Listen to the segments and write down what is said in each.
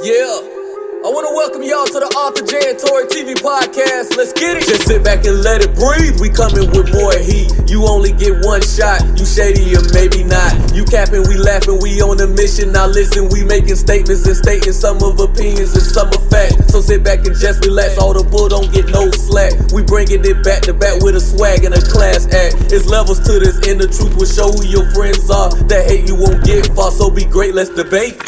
Yeah. I want to welcome y'all to the Arthur J and Tori TV podcast. Let's get it. Just sit back and let it breathe. We coming with more heat. You only get one shot. You shady or maybe not. You capping, we laughing. We on a mission. Now listen, we making statements and stating some of opinions and some of fact. So sit back and just relax. All the bull don't get no slack. We bringing it back to back with a swag and a class act. It's levels to this, and the truth will show who your friends are. That hate you won't get far. So be great. Let's debate.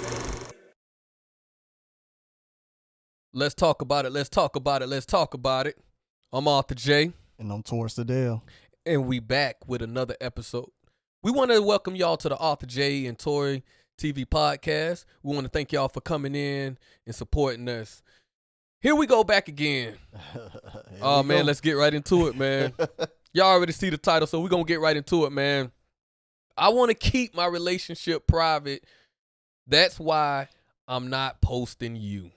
Let's talk about it. Let's talk about it. Let's talk about it. I'm Arthur J. And I'm Taurus Adele. And we back with another episode. We want to welcome y'all to the Arthur J and Tori TV podcast. We want to thank y'all for coming in and supporting us. Here we go back again. Oh, man, let's get right into it, man. Y'all already see the title, so we're going to get right into it, man. I want to keep my relationship private. That's why I'm not posting you.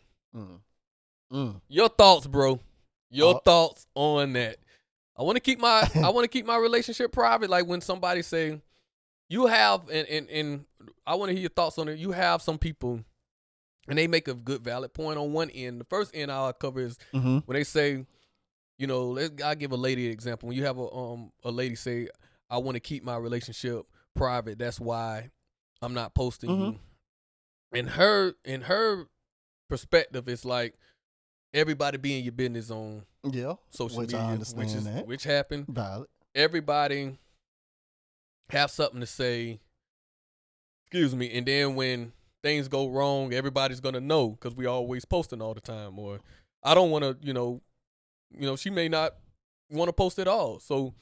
Your thoughts, bro. Your thoughts on that. I want to keep my relationship private. Like when somebody say you have and I want to hear your thoughts on it. You have some people and they make a good valid point on one end. The first end I'll cover is when they say, you know, I'll give a lady an example. When you have a lady say, I want to keep my relationship private. That's why I'm not posting you. In her perspective, it's like everybody be in your business on social media, I understand which happened. Valid. Everybody have something to say. Excuse me, and then when things go wrong, everybody's gonna know because we always posting all the time. Or I don't want to, you know, she may not want to post at all. So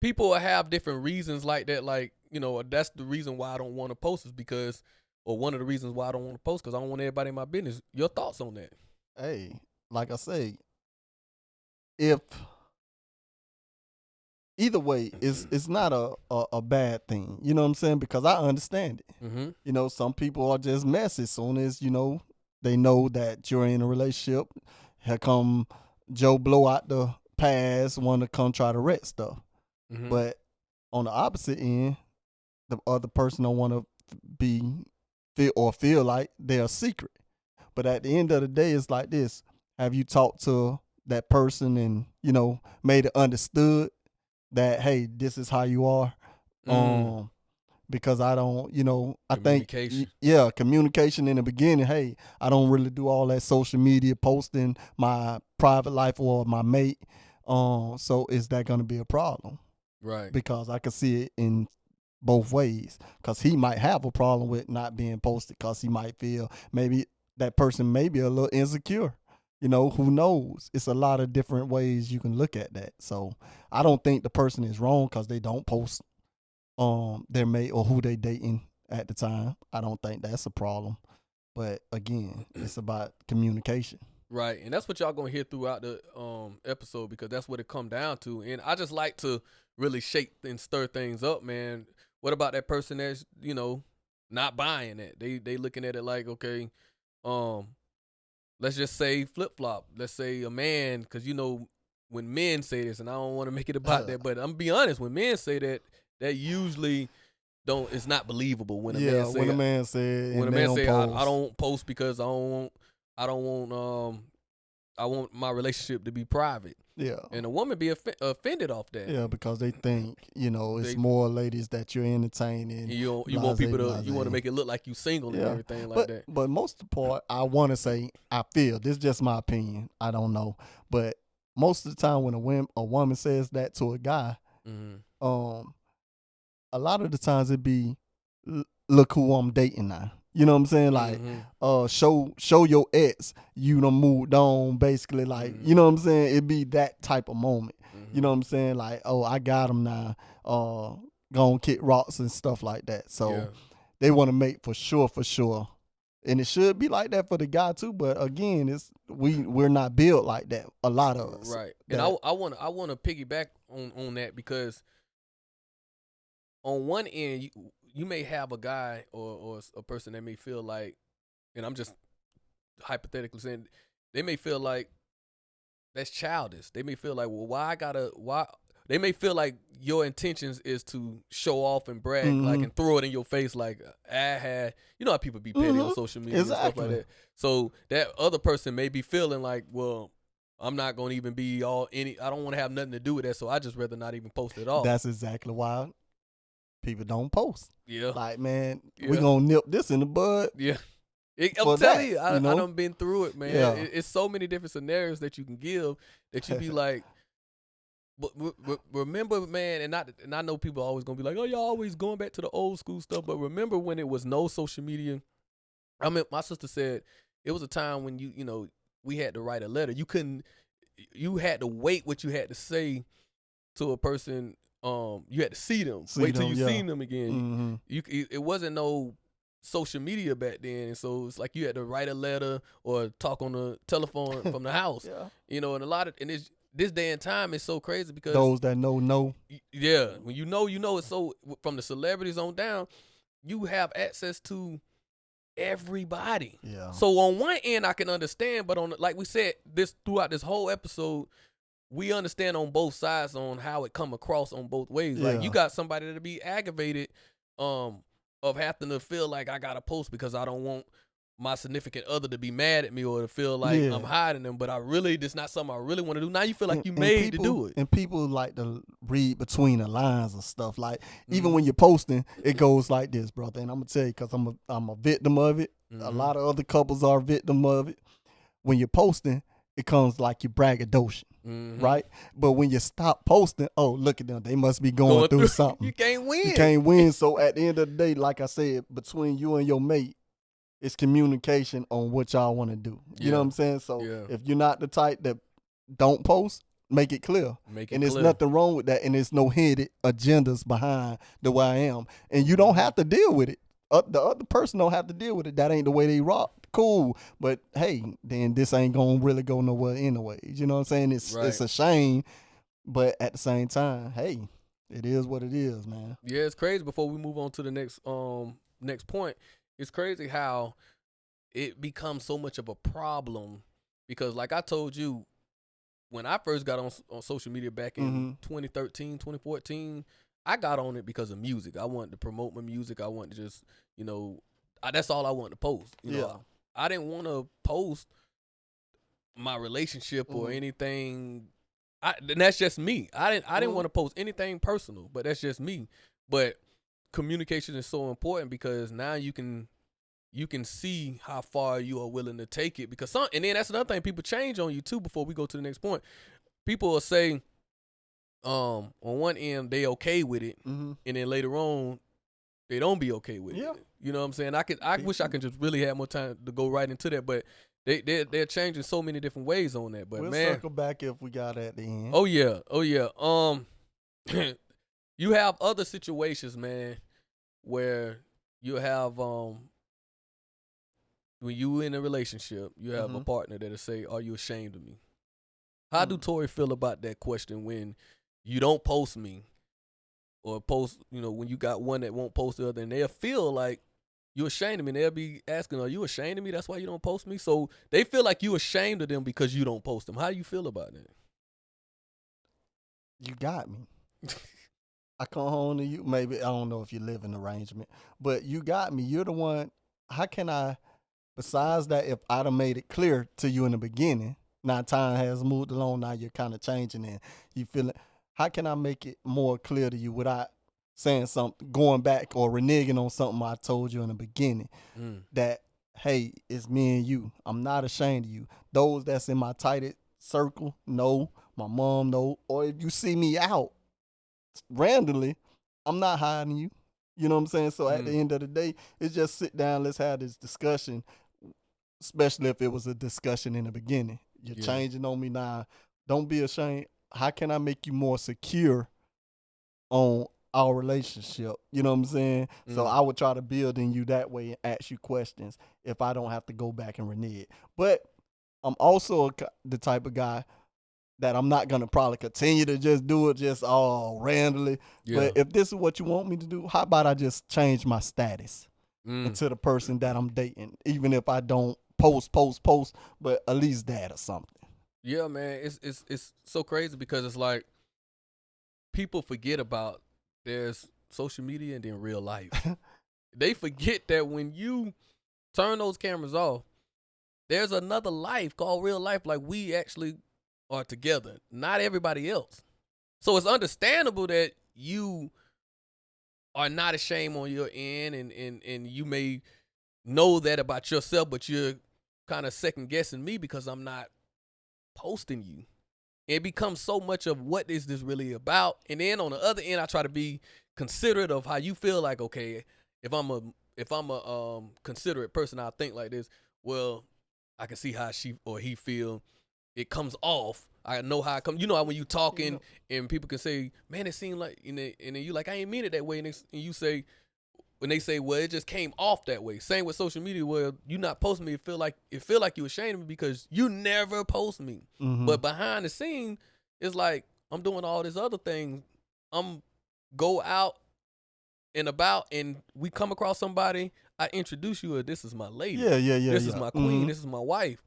people have different reasons like that. Like, you know, that's the reason why I don't want to post is because, or one of the reasons why I don't want to post because I don't want everybody in my business. Your thoughts on that? Hey, like I say, if either way, it's not a bad thing. You know what I'm saying? Because I understand it. You know, some people are just messy as soon as, you know, they know that you're in a relationship. Here come Joe Blow out the pass, want to come try to wreck stuff. But on the opposite end, the other person don't want to feel like they're a secret. But at the end of the day, it's like this. Have you talked to that person and, you know, made it understood that, hey, this is how you are? Because I don't, you know, I think, communication in the beginning. Hey, I don't really do all that social media posting my private life or my mate. So is that going to be a problem? Right. Because I can see it in both ways. Because he might have a problem with not being posted because he might feel maybe that person may be a little insecure. You know, who knows? It's a lot of different ways you can look at that. So I don't think the person is wrong because they don't post their mate or who they dating at the time. I don't think that's a problem. But again, it's about communication. Right. And that's what y'all gonna hear throughout the episode because that's what it come down to. And I just like to really shake and stir things up, man. What about that person that's, you know, not buying it? They looking at it like, okay, let's just say flip-flop. Let's say a man, because, you know, when men say this, and I don't want to make it about that, but I'm going to be honest, when men say that, that usually it's not believable. When a man say I don't post because I want my relationship to be private. Yeah. And a woman be offended off that. Yeah, because they think, you know, it's more ladies that you're entertaining. You want people to, you want to make it look like you single and everything like that. But most of the part, I want to say, I feel, this is just my opinion, I don't know. But most of the time when a woman says that to a guy, a lot of the times it be, look who I'm dating now. You know what I'm saying? Like, show your ex you done moved on, basically. Like, you know what I'm saying? It be that type of moment. You know what I'm saying? Like, oh, I got him now. Gonna kick rocks and stuff like that. So they want to make for sure. And it should be like that for the guy too. But again, we're not built like that. A lot of us. Right. And I want to piggyback on that because on one end, you may have a guy or a person that may feel like, and I'm just hypothetically saying, they may feel like that's childish. They may feel like, well, why they may feel like your intentions is to show off and brag, like, and throw it in your face, like, I had, you know how people be petty on social media and stuff like that. So that other person may be feeling like, well, I'm not going to even be I don't want to have nothing to do with that, so I just rather not even post at all. That's exactly why people don't post. Yeah. Like, man, we going to nip this in the bud. Yeah. I'm telling you, I done been through it, man. Yeah. It's so many different scenarios that you can give that you be like, but remember, man, and I know people are always going to be like, oh, y'all always going back to the old school stuff, but remember when it was no social media? I mean, my sister said it was a time when you know, we had to write a letter. You had to wait what you had to say to a person. You had to see them. Wait till you seen them again. It wasn't no social media back then, so it's like you had to write a letter or talk on the telephone from the house. You know, and it's this day and time is so crazy because those that know. Yeah, when you know, it's so from the celebrities on down, you have access to everybody. Yeah. So on one end I can understand, but like we said, throughout this whole episode, we understand on both sides on how it come across on both ways. Like you got somebody to be aggravated of having to feel like I gotta post because I don't want my significant other to be mad at me or to feel like I'm hiding them, but this not something I really want to do. Now you feel like you made to do it. And people like to read between the lines and stuff. Like even when you're posting, it goes like this, brother. And I'm gonna tell you, because I'm a victim of it. A lot of other couples are victim of it. When you're posting, it comes like you braggadocious. Right? But when you stop posting, oh, look at them. They must be going through something. You can't win. You can't win. So at the end of the day, like I said, between you and your mate, it's communication on what y'all want to do. You know what I'm saying? So if you're not the type that don't post, make it clear. And there's nothing wrong with that. And there's no hidden agendas behind the way I am. And you don't have to deal with it. The other person don't have to deal with it. That ain't the way they rock. Cool, but hey, then this ain't gonna really go nowhere anyways. You know what I'm saying? It's a shame, but at the same time, hey, it is what it is, man. Yeah, it's crazy. Before we move on to the next point, it's crazy how it becomes so much of a problem because, like I told you, when I first got on social media back in 2013, 2014, I got on it because of music. I wanted to promote my music. I wanted to just, that's all I wanted to post. You know, I didn't want to post my relationship or anything. And that's just me. I didn't want to post anything personal, but that's just me. But communication is so important because now you can see how far you are willing to take it. Because and then that's another thing, people change on you too. Before we go to the next point, people will say, on one end they okay with it, and then later on they don't be okay with it. You know what I'm saying? I wish I could just really have more time to go right into that, but they're changing so many different ways on that. But we'll circle back if we got at the end. Oh yeah. You have other situations, man, where you have when you in a relationship, you have a partner that'll say, "Are you ashamed of me?" How do Tori feel about that question when you don't post me? Or post, when you got one that won't post the other, and they'll feel like you're ashamed of me. And they'll be asking, are you ashamed of me? That's why you don't post me? So they feel like you ashamed of them because you don't post them. How do you feel about that? You got me. I come home to you. Maybe, I don't know if you live in an arrangement, but you got me. You're the one. How can I, besides that, if I'd have made it clear to you in the beginning, now time has moved along, now you're kind of changing and you feel it. How can I make it more clear to you without saying something, going back or reneging on something I told you in the beginning? That, hey, it's me and you. I'm not ashamed of you. Those that's in my tightest circle know. My mom know. Or if you see me out randomly, I'm not hiding you. You know what I'm saying? So at the end of the day, it's just sit down, let's have this discussion, especially if it was a discussion in the beginning. You're changing on me now. Don't be ashamed. How can I make you more secure on our relationship? You know what I'm saying? So I would try to build in you that way and ask you questions if I don't have to go back and renege. But I'm also the type of guy that I'm not going to probably continue to just do it just all randomly. But if this is what you want me to do, how about I just change my status into the person that I'm dating, even if I don't post, but at least that or something. Yeah, man, it's so crazy because it's like people forget about there's social media and then real life. They forget that when you turn those cameras off, there's another life called real life. Like, we actually are together, not everybody else. So it's understandable that you are not ashamed on your end, and you may know that about yourself, but you're kind of second guessing me because I'm not posting you. It becomes so much of what is this really about. And then on the other end, I try to be considerate of how you feel. Like, okay, if I'm a considerate person, I think like this. Well, I can see how she or he feel. It comes off. I know how it comes. You know how when you talking and people can say, "Man, it seemed like," and then you like, "I ain't mean it that way," and you say, when they say, "Well, it just came off that way." Same with social media. Well, you not posting me. It feel like you ashamed of me because you never post me. Mm-hmm. But behind the scene, it's like I'm doing all this other thing. I'm go out and about, and we come across somebody. I introduce you. This is my lady. Yeah. This is my queen. Mm-hmm. This is my wife.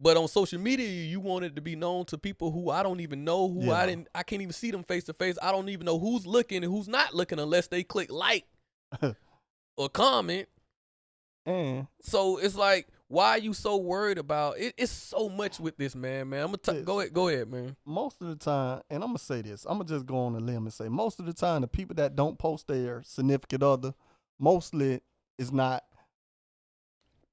But on social media, you want it to be known to people who I don't even know, who I can't even see them face to face. I don't even know who's looking and who's not looking unless they click like or comment. And so it's like, why are you so worried about it? It's so much with this, man. I'm gonna go ahead, man. Most of the time, and I'm gonna say this, I'm gonna just go on a limb and say, most of the time, the people that don't post their significant other, mostly is not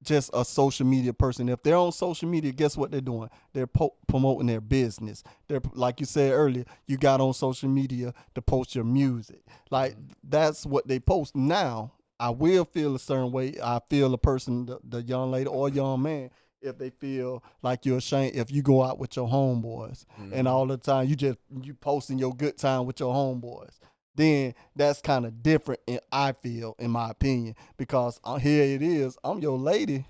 just a social media person. If they're on social media, guess what they're doing? They're promoting their business. They're, like you said earlier, you got on social media to post your music. Like, that's what they post. Now, I will feel a certain way. I feel a person, the young lady or young man, if they feel like you're ashamed, if you go out with your homeboys and all the time you posting your good time with your homeboys, then that's kind of different, and I feel, in my opinion, because here it is, I'm your lady,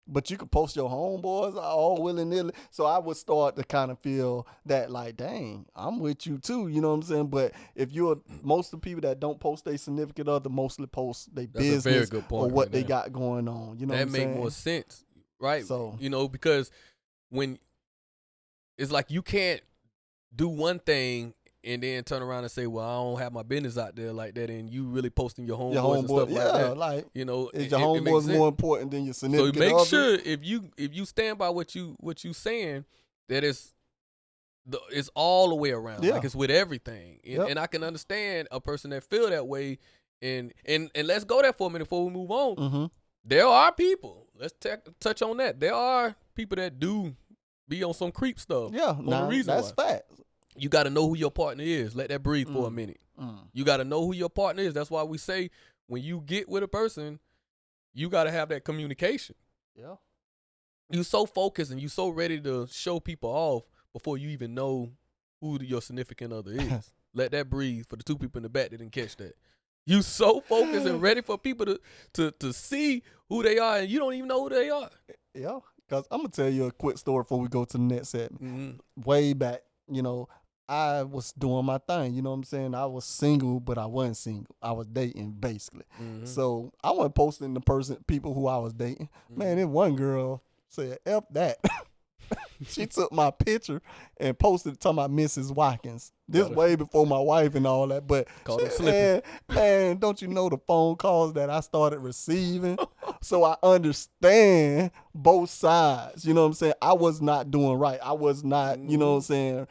but you can post your homeboys all willy-nilly. So I would start to kind of feel that, like, dang, I'm with you too, you know what I'm saying? But if most of the people that don't post their significant other mostly post their business or what they got going on, you know what I'm saying? That make more sense, right? So, because when it's like you can't do one thing and then turn around and say, well, I don't have my business out there like that, and you really posting your homeboys and stuff like that. Like, is your homeboys more important than your significant other? So make sure if you stand by what you saying, that it's all the way around. Like, it's with everything. And I can understand a person that feel that way. And let's go there for a minute before we move on. Mm-hmm. There are people. Let's touch on that. There are people that do be on some creep stuff. Yeah, that's fact. You got to know who your partner is. Let that breathe for a minute. You got to know who your partner is. That's why we say when you get with a person, you got to have that communication. Yeah. You so focused and you so ready to show people off before you even know who your significant other is. Let that breathe for the two people in the back that didn't catch that. You so focused and ready for people to see who they are, and you don't even know who they are. Yeah, because I'm going to tell you a quick story before we go to the next segment. Way back, I was doing my thing, you know what I'm saying? I was single, but I wasn't single. I was dating, basically. So I wasn't posting the people who I was dating. Man, this one girl said, F that. She took my picture and posted it talking about Mrs. Watkins. This way before my wife and all that. But man, don't you know the phone calls that I started receiving? So I understand both sides. You know what I'm saying? I was not doing right. I was not, you know what I'm saying,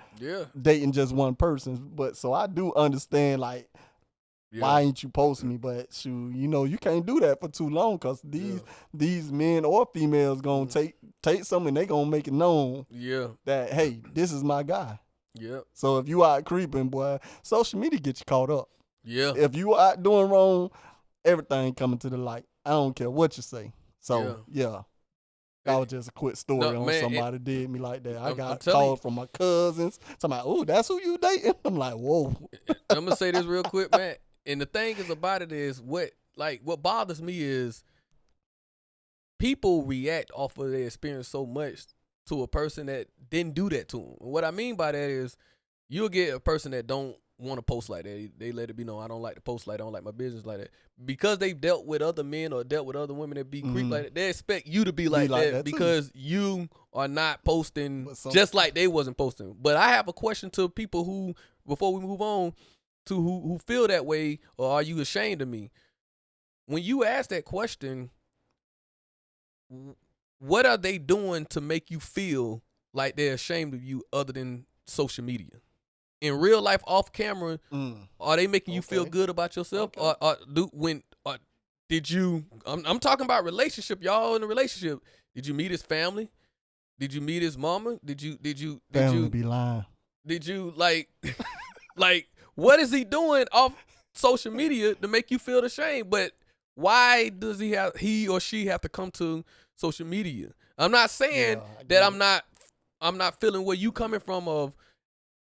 dating just one person. But so I do understand, like, why ain't you posting me? But shoot, you can't do that for too long, because these men or females gonna take something and they gonna make it known that, hey, this is my guy. Yeah. So if you out creeping, boy, social media get you caught up. Yeah. If you out doing wrong, everything coming to the light. I don't care what you say. So that was just a quick story on somebody did me like that. I got called from my cousins. Talking about, oh, that's who you dating? I'm like, whoa. I'm gonna say this real quick, man. And the thing is about it is what bothers me is people react off of their experience so much to a person that didn't do that to them. And what I mean by that is you'll get a person that don't want to post like that. They let it be known, I don't like to post like that. I don't like my business like that. Because they've dealt with other men or dealt with other women that be creep like that, they expect you to be like that because you are not posting just like they wasn't posting. But I have a question to people who before we move on to who feel that way, or are you ashamed of me? When you ask that question, what are they doing to make you feel like they're ashamed of you other than social media? In real life, off camera, are they making you feel good about yourself? Okay. Did you? I'm talking about relationship. Y'all in a relationship. Did you meet his family? Did you meet his mama? Did you? Family be lying. Did you like what is he doing off social media to make you feel the shame? But why does he or she have to come to social media? I'm not saying that I'm not feeling where you coming from of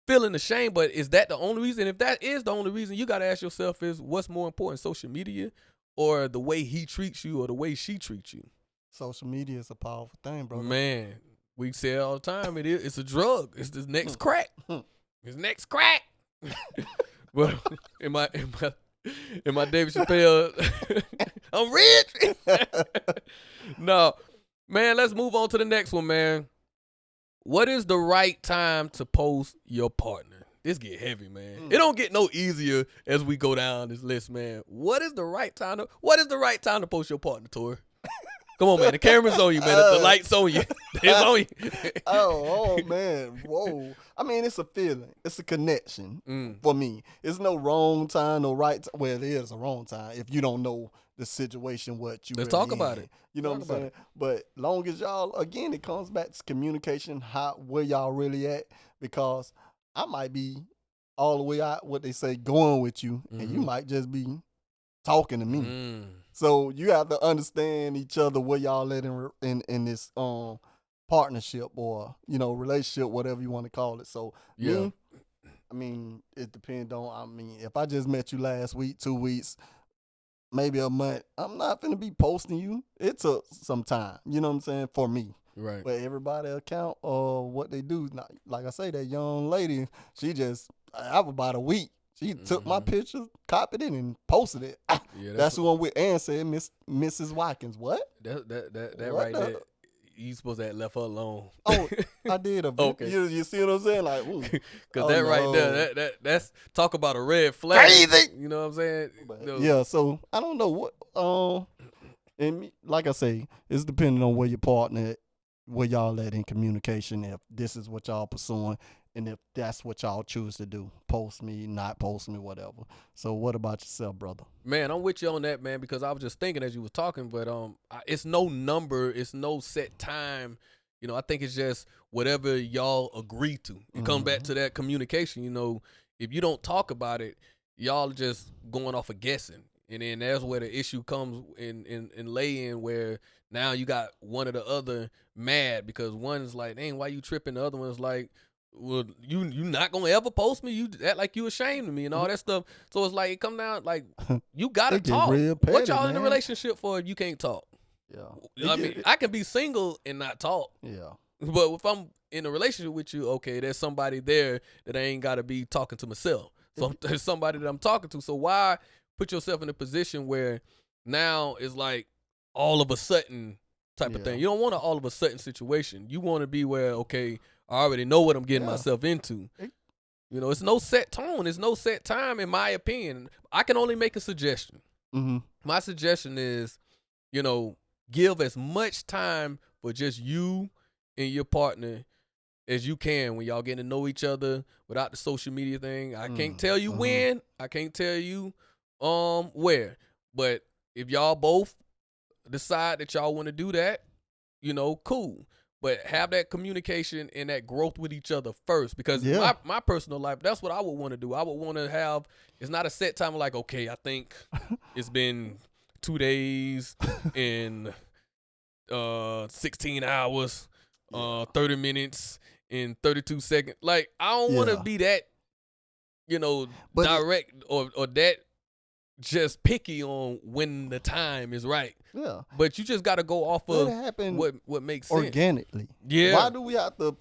feeling the shame, but is that the only reason? If that is the only reason, you got to ask yourself is what's more important, social media or the way he treats you or the way she treats you? Social media is a powerful thing, bro. Man, we say it all the time. It's a drug. It's the next crack. It's next crack. But in my David Chappelle, I'm rich. No, man. Let's move on to the next one, man. What is the right time to post your partner? This get heavy, man. It don't get no easier as we go down this list, man. What is the right time to post your partner, Tori? Come on, man. The camera's on you, man. The light's on you. It's on you. oh, man. Whoa. I mean, it's a feeling. It's a connection for me. It's no wrong time, no right time. Well, it is a wrong time if you don't know the situation, what you Let's really talk about in. it. You know what I'm saying? But long as y'all, again, it comes back to communication, where y'all really at. Because I might be all the way out, what they say, going with you, and you might just be talking to me. So you have to understand each other where y'all at in this partnership or relationship, whatever you want to call it. So me, I mean, it depends on. I mean, if I just met you last week, 2 weeks, maybe a month, I'm not gonna be posting you. It took some time. You know what I'm saying, for me. Right. But everybody account what they do. Like I say, that young lady, she just about a week. She took my picture, copied it, and posted it. That's the one with Ann said, Mrs. Watkins. What? That right there. You supposed to have left her alone. Oh, I did. Okay. You see what I'm saying? Like, because right there, that's talk about a red flag. Crazy. You know what I'm saying? Yeah. So I don't know what. And like I say, it's depending on where your partner, where y'all at in communication. If this is what y'all pursuing. And if that's what y'all choose to do, post me, not post me, whatever. So what about yourself, brother? Man, I'm with you on that, man, because I was just thinking as you was talking, but it's no number, it's no set time. I think it's just whatever y'all agree to. It comes back to that communication. If you don't talk about it, y'all just going off of guessing. And then that's where the issue comes in lay in, where now you got one or the other mad because one's like, dang, why you tripping? The other one's like, well, you not gonna ever post me. You act like you ashamed of me and all that stuff. So it's like it come down like you gotta talk. Real petty, what y'all man. in a relationship for if you can't talk? Yeah, I mean, I can be single and not talk. Yeah, but if I'm in a relationship with you, okay, there's somebody there that I ain't gotta be talking to myself. So there's somebody that I'm talking to. So why put yourself in a position where now it's like all of a sudden type of thing? You don't want an all of a sudden situation. You want to be where okay, I already know what I'm getting myself into. It's no set tone. It's no set time, in my opinion. I can only make a suggestion. My suggestion is, give as much time for just you and your partner as you can when y'all getting to know each other without the social media thing. I can't tell you when. I can't tell you where. But if y'all both decide that y'all want to do that, cool. But have that communication and that growth with each other first. Because my personal life, that's what I would want to do. I would want to have, it's not a set time like, okay, I think it's been 2 days and 16 hours, 30 minutes and 32 seconds. Like, I don't want to be that, direct or that just picky on when the time is right. Yeah. But you just got to go off of what makes sense. Organically. Yeah. Why do we have to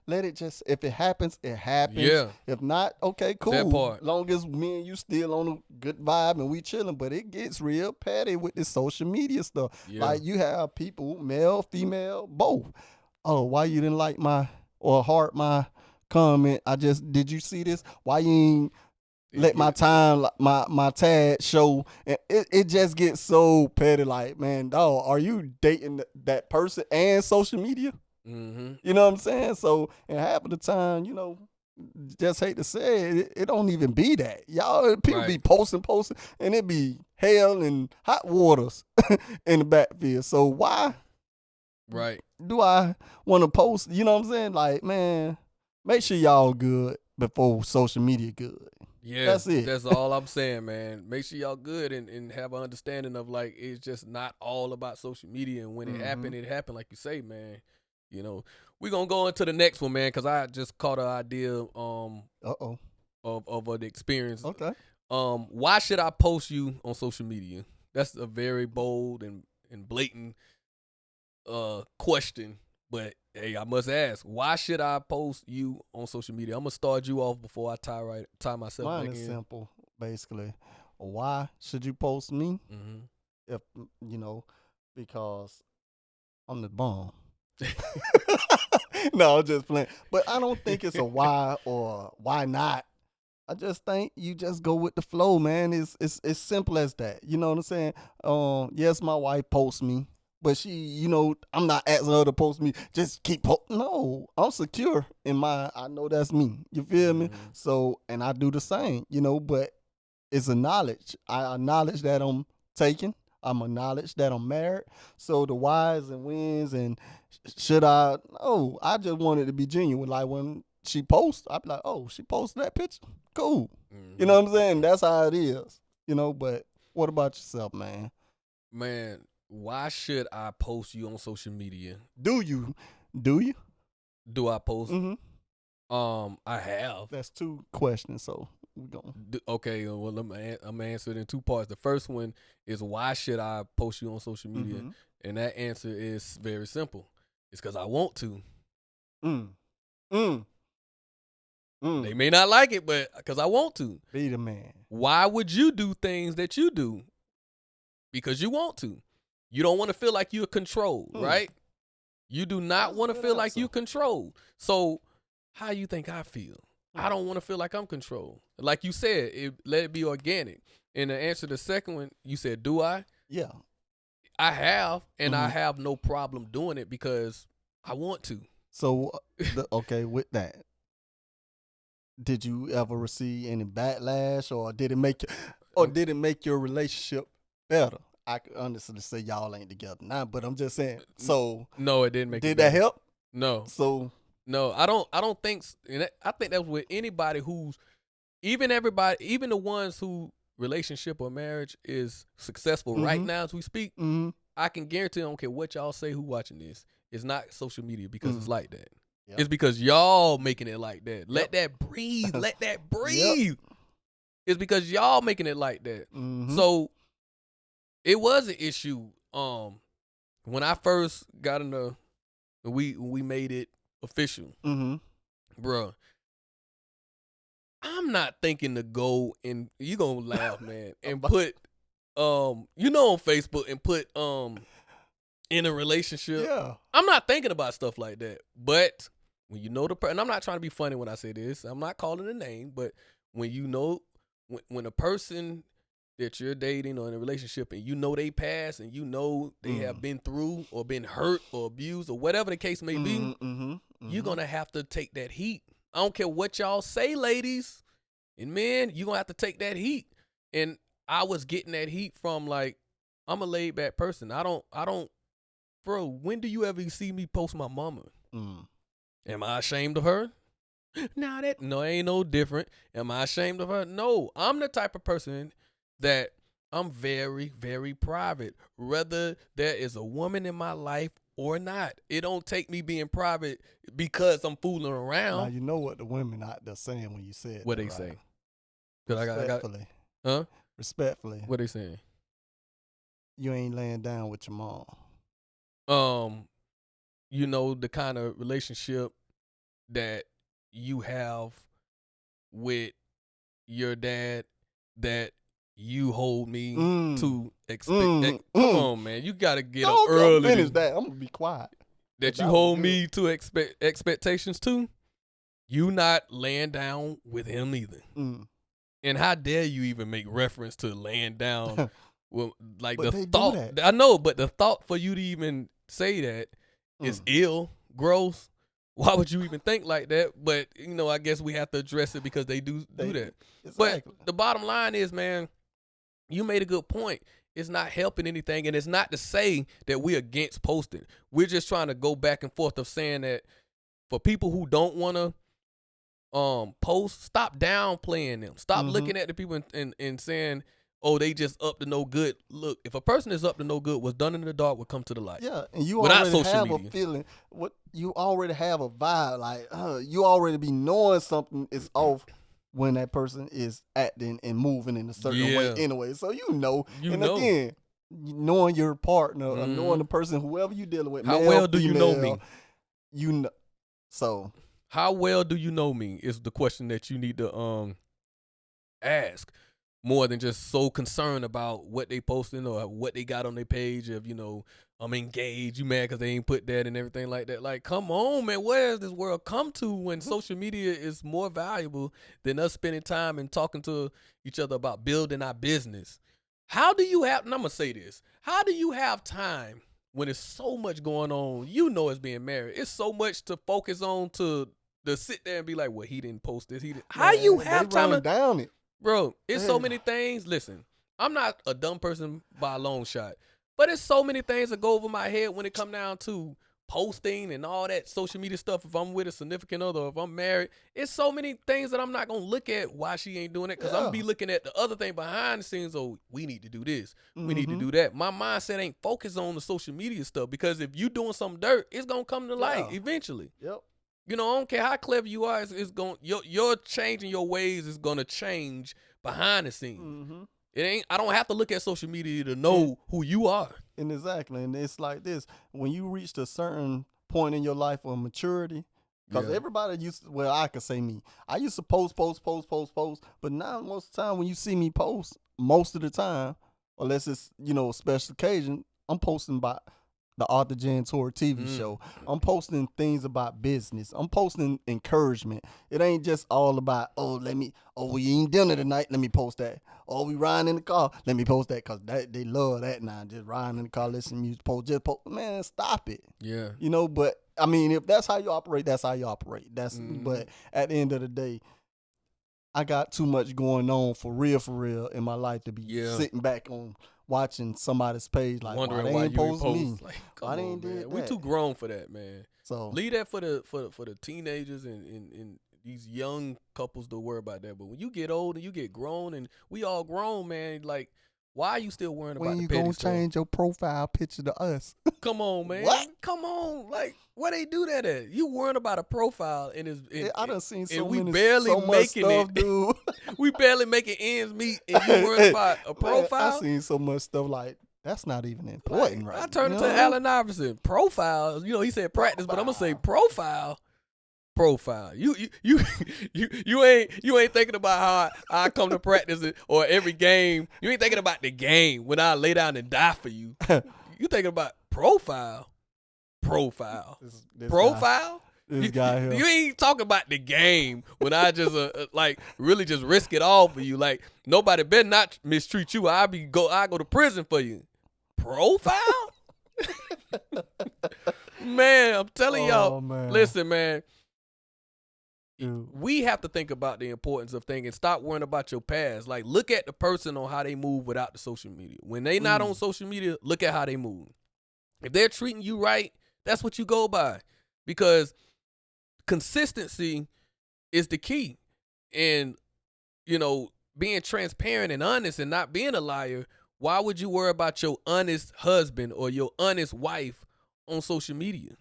let it just, if it happens, it happens. Yeah. If not, okay, cool. That part. Long as me and you still on a good vibe and we chilling. But it gets real petty with this social media stuff. Yeah. Like you have people, male, female, both. Oh, why you didn't like or heart my comment. Did you see this? Why you ain't let my time, my tag show? And it just gets so petty. Like, man, dog, are you dating that person and social media? Mm-hmm. You know what I'm saying? So, and half of the time, just hate to say it don't even be that. Y'all, people be posting, and it be hell and hot waters in the backfield. So why do I want to post? You know what I'm saying? Like, man, make sure y'all good before social media good. Yeah, that's it. That's all I'm saying, man. Make sure y'all good and have an understanding of, like, it's just not all about social media. And when it happened, like you say, man. We're going to go into the next one, man, because I just caught an idea of the experience. Okay. Why should I post you on social media? That's a very bold and blatant question. But, hey, I must ask, why should I post you on social media? I'm going to start you off before I tie myself Mine back in. Mine is simple, basically. Why should you post me? Mm-hmm. If, because I'm the bomb. No, I'm just playing. But I don't think it's a why or why not. I just think you just go with the flow, man. It's simple as that. You know what I'm saying? Yes, my wife posts me, but she, I'm not asking her to post me. Just keep No, I'm secure in my. I know that's me. You feel me? So, and I do the same. But it's a knowledge. I acknowledge that I'm taken. I'm acknowledged that I'm married. So the whys and wins and should I? No, I just wanted to be genuine. Like when she posts, I be like, oh, she posted that picture? Cool. You know what I'm saying? That's how it is. But what about yourself, man? Man, why should I post you on social media? Do you? Do I post? Mm-hmm. I have. That's two questions, so we're going. Okay, well, I'm going to answer it in two parts. The first one is, why should I post you on social media? Mm-hmm. And that answer is very simple. It's because I want to. They may not like it, but because I want to. Be the man. Why would you do things that you do? Because you want to. You don't want to feel like you're controlled, right? You do not want to feel like you're controlled. So how you think I feel? I don't want to feel like I'm controlled. Like you said, let it be organic. And to answer the second one, you said, do I? Yeah. I have, and I have no problem doing it because I want to. So, okay, with that, did you ever receive any backlash, or did it make your relationship better? I could honestly say y'all ain't together now, but I'm just saying. So no, it didn't make. Did that help? No. So no, I don't think. I think that's with anybody who's even the ones who relationship or marriage is successful right now as we speak. I can guarantee, I don't care what y'all say, who watching this, it's not social media because it's like that. Yep. It's because y'all making it like that. Let that breathe. Let that breathe. Yep. It's because y'all making it like that. So it was an issue. When I first got we made it official, bro. I'm not thinking to go and you gonna laugh, man, and put on Facebook and put in a relationship. Yeah. I'm not thinking about stuff like that. But when you know the person, and I'm not trying to be funny when I say this, I'm not calling a name, but when you know when a person that you're dating or in a relationship and you know they past and you know they have been through or been hurt or abused or whatever the case may be, you're gonna have to take that heat. I don't care what y'all say, ladies and men, you're gonna have to take that heat. And I was getting that heat from, like, I'm a laid back person. I don't, bro, when do you ever see me post my mama? Am I ashamed of her? No, ain't no different. Am I ashamed of her? No, I'm the type of person that I'm very, very private. Whether there is a woman in my life or not, it don't take me being private because I'm fooling around. Now you know what the women out there saying when you said what that, they right? say. Respectfully. Huh? Respectfully. What they saying? You ain't laying down with your mom. The kind of relationship that you have with your dad that you hold me to expect. Come on, man. You got to get up early. Finish that. I'm going to be quiet. That you hold me to expectations too? You not laying down with him either. And how dare you even make reference to laying down? Well, like but the thought. I know, but the thought for you to even say that is ill, gross. Why would you even think like that? But I guess we have to address it because they do that. Exactly. But the bottom line is, man, you made a good point. It's not helping anything, and it's not to say that we're against posting. We're just trying to go back and forth of saying that for people who don't want to post, stop downplaying them. Stop looking at the people and saying, oh, they just up to no good. Look, if a person is up to no good, what's done in the dark will come to the light. Yeah, and you already have a feeling. You already have a vibe. Like you already be knowing something is off when that person is acting and moving in a certain way anyway. So again, knowing your partner or knowing the person, whoever you dealing with. How well do you know me? So how well do you know me is the question that you need to ask. More than just so concerned about what they posting or what they got on their page of, I'm engaged, you mad because they ain't put that and everything like that. Like, come on, man, where has this world come to when social media is more valuable than us spending time and talking to each other about building our business? How do you have, and I'm going to say this, how do you have time when there's so much going on? It's being married. It's so much to focus on to sit there and be like, well, he didn't post this. How you have time to down it? Bro, it's so many things. Listen, I'm not a dumb person by a long shot, but it's so many things that go over my head when it come down to posting and all that social media stuff. If I'm with a significant other, or if I'm married, it's so many things that I'm not going to look at why she ain't doing it because I'm going to be looking at the other thing behind the scenes. Oh, we need to do this. We need to do that. My mindset ain't focused on the social media stuff because if you doing some dirt, it's going to come to light eventually. Yep. I don't care how clever you are. It's going your changing your ways is going to change behind the scenes. It ain't. I don't have to look at social media to know who you are. And exactly, and it's like this: when you reach a certain point in your life of maturity, because everybody used to, well, I could say me. I used to post, but now most of the time when you see me post, most of the time, unless it's a special occasion, I'm posting about the Arthur J and Tori TV show. I'm posting things about business. I'm posting encouragement. It ain't just all about, we eating dinner tonight, let me post that. Oh, we riding in the car, let me post that, because they love that now, just riding in the car, listening to music, post. Man, stop it. Yeah. But, I mean, if that's how you operate, that's how you operate. But at the end of the day, I got too much going on for real in my life to be sitting back on watching somebody's page like wondering why they ain't post me. Like, why they ain't did that? We too grown for that, man. So leave that for the teenagers and these young couples to worry about that. But when you get old and you get grown and we all grown, man, like why are you still worrying about the petty stuff? When you gonna change your profile picture to us? Come on, man. What? Come on. Like, where they do that at? You worrying about a profile and I done seen so we many, barely so much making stuff, it. Dude. We barely making ends meet and you worrying about a profile? I seen so much stuff like that's not even important, right? I turned into Allen Iverson. Profile. He said practice, but I'm gonna say profile. Profile. You ain't thinking about how I come to practice or every game. You ain't thinking about the game when I lay down and die for you. You thinking about profile. This Profile. This guy here. You ain't talking about the game when I just really just risk it all for you. Like nobody better not mistreat you. I go to prison for you. Profile. Man, I'm telling y'all. Man. Listen, man. Dude. We have to think about the importance of things and stop worrying about your past. Like, look at the person on how they move without the social media. When they not on social media, look at how they move. If they're treating you right, that's what you go by. Because consistency is the key. And, being transparent and honest and not being a liar, why would you worry about your honest husband or your honest wife on social media?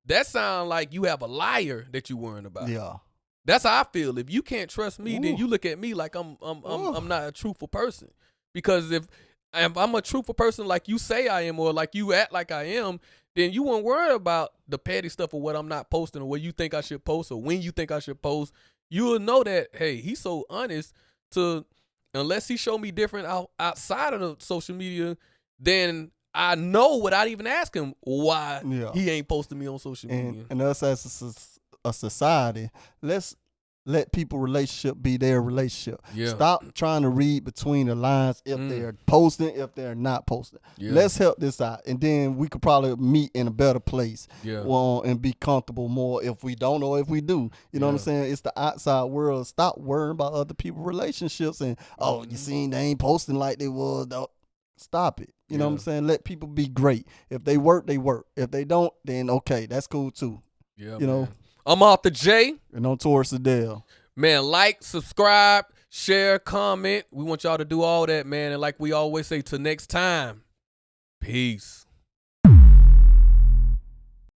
That sounds like you have a liar that you worrying about. Yeah. That's how I feel. If you can't trust me, then you look at me like I'm not a truthful person. Because if I'm a truthful person like you say I am or like you act like I am, then you won't worry about the petty stuff or what I'm not posting or what you think I should post or when you think I should post. You'll know that, hey, he's so honest unless he show me different outside of the social media, then I know without even asking why he ain't posting me on social media. And us as a society, let's let people relationship be their relationship. Yeah. Stop trying to read between the lines if they're posting, if they're not posting. Yeah. Let's help this out, and then we could probably meet in a better place. Yeah. And be comfortable more if we don't or if we do. You know what I'm saying? It's the outside world. Stop worrying about other people's relationships and you seen they ain't posting like they was. Stop it. You know what I'm saying? Let people be great. If they work, they work. If they don't, then okay, that's cool too. Yeah, you know. I'm Arthur J. And I'm Taurus Adele. Man, like, subscribe, share, comment. We want y'all to do all that, man. And like we always say, till next time, peace.